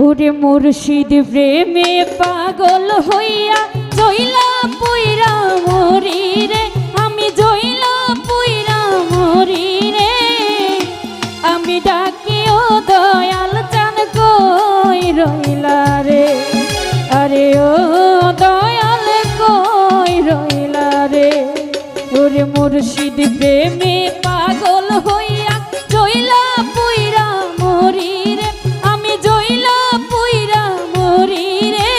ওরে মুর্শিদ প্রেমে পাগল হইয়া জইলা পুইরা মরি রে, আমি জইলা পুইরা মরি রে। আমি ডাকি ও দয়াল চান কই রইলা রে, আরে ও দয়াল কই রইলা রে। ওরে মুর্শিদ প্রেমে পাগল হইয়া জইলা পুইরা মরি রে, আমি জইলা পুইরা মরি রে।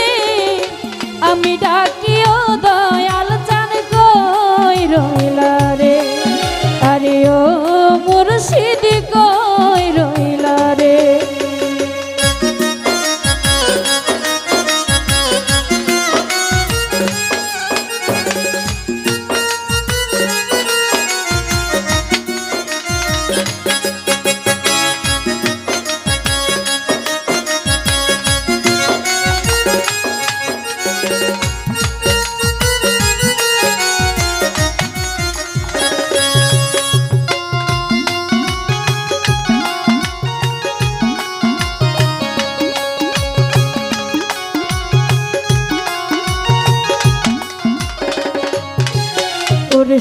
আমি ডাকি ও দয়াল চান কই রইলা রে, আরে ও মুর্শিদ কই রইলা রে।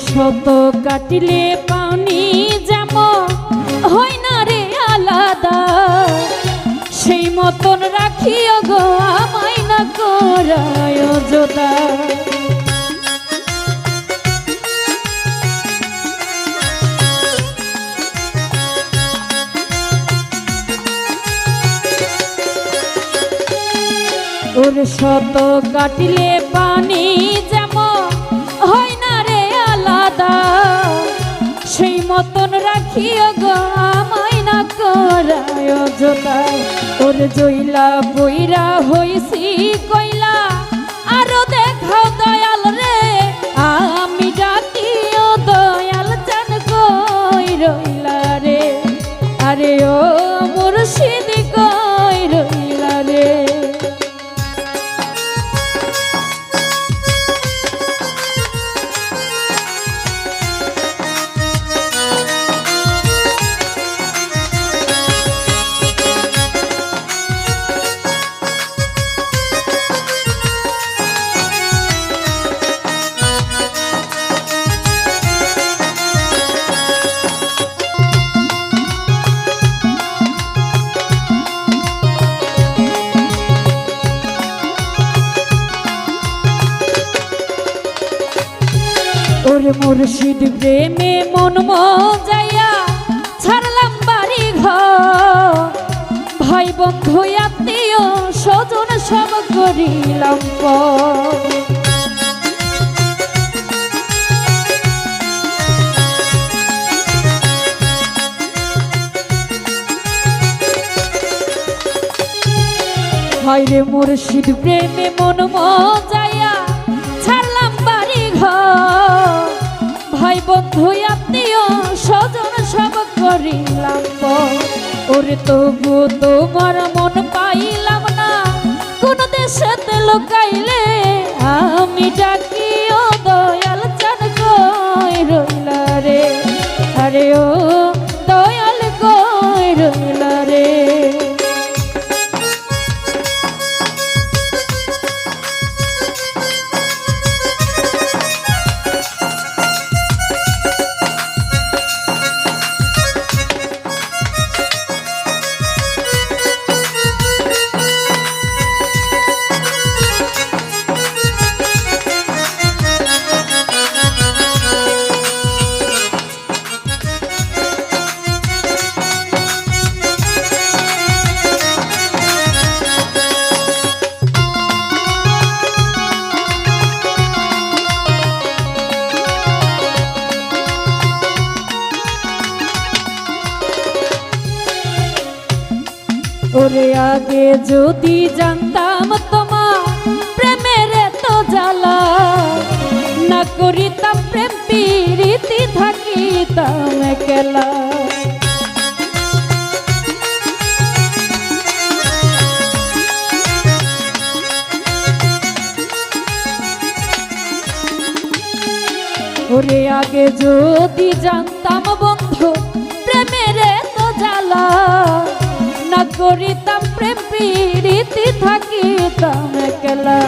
শত কাটিলে পানি যেমন হয় না রে আলাদা, সেই মতন রাখিও গো আমায় না করায় যোদা। ওর শত কাটিলে পানি যেমন হয় না রে আলাদা, সেই মতন রাখিও গো আমায় না করায় যোদা। ওর জইলা বইরা হইছি কইলা আরো দেখাও দয়াল রে, আমি ডাকি ও দয়াল চান কই রইলা রে, আরে ও মুর্শিদ কই রইলা রে। ওরে মুর্শিদ প্রেমে মন মজাইয়া ছাড়লাম বাড়ি ঘর, ভাই বন্ধু আত্মীয় স্বজন সব করিলাম পর। হায়রে মুর্শিদ প্রেমে মন মজাইয়া ছাড়লাম বাড়ি ঘর, ভাই বন্ধু আত্মীয় স্বজন সব করিলাম পর। ওরে তবু তোমার মন পাইলাম না কোন দেশেতে লুকাইলে, আমি ডাকি ও দয়াল চান কই রইলা রে, আরে ও দয়াল কই রইলা রে। ওরে আগে যদি জানতাম তোমার প্রেমের তো জ্বালা, না করিতাম প্রেম প্রীতি থাকিতাম একলা। ওরে আগে যদি জানতাম বন্ধু প্রেমের তো জ্বালা, না করিতাম প্রেম প্রীতি একলা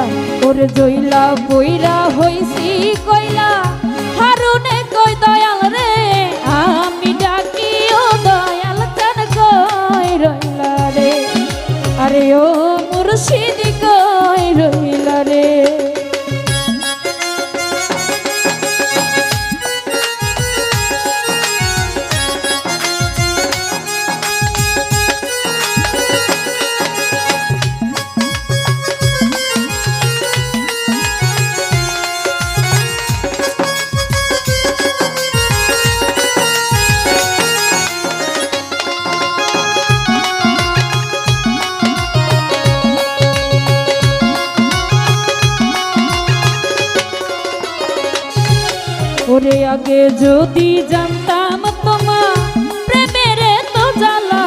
ওরে জইলা বইরা হইছি কইলা হারুনে কই দয়াল রে আমি ডাকি ও দয়াল চান কই রইলা রে আরে ও মুর্শিদ কই রইলা রে ওরে আগে যদি জানতাম তোমার প্রেমের তো জ্বালা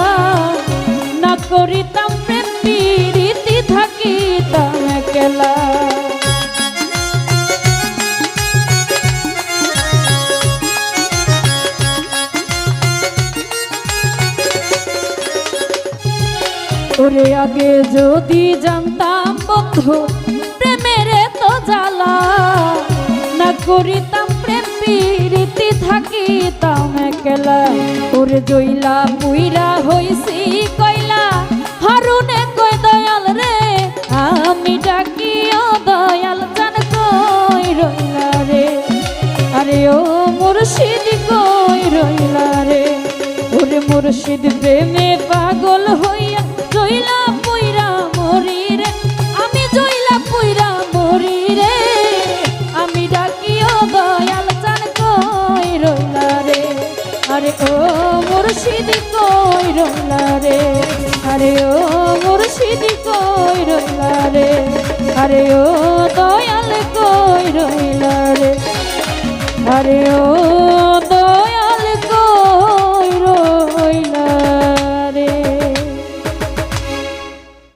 না করিতাম প্রেম প্রীতি থাকিতাম একলা ওরে আগে যদি জানতাম বন্ধু প্রেমের তো জ্বালা না করিতাম প্রেম প্রীতি থাকিতাম একলা ওরে জইলা পুইরা হইছি কইলা হারুনে কই দয়াল রে আমি ডাকি ও দয়াল জান কই রইলা রে আরে ও মুর্শিদ কই রইলা রে ওরে মুর্শিদ প্রেমে পাগল হইয়া জইলা পুইরা মরি রে আমি জইলা পুইরা মরি রে আমি ডাকি ও দয়াল চান কই রইলা রে আরে ও মুর্শিদ কই রইলা রে আরে ও মুর্শিদ কই রইলা রে আরে ও দয়াল কই রইলা রে আরে ও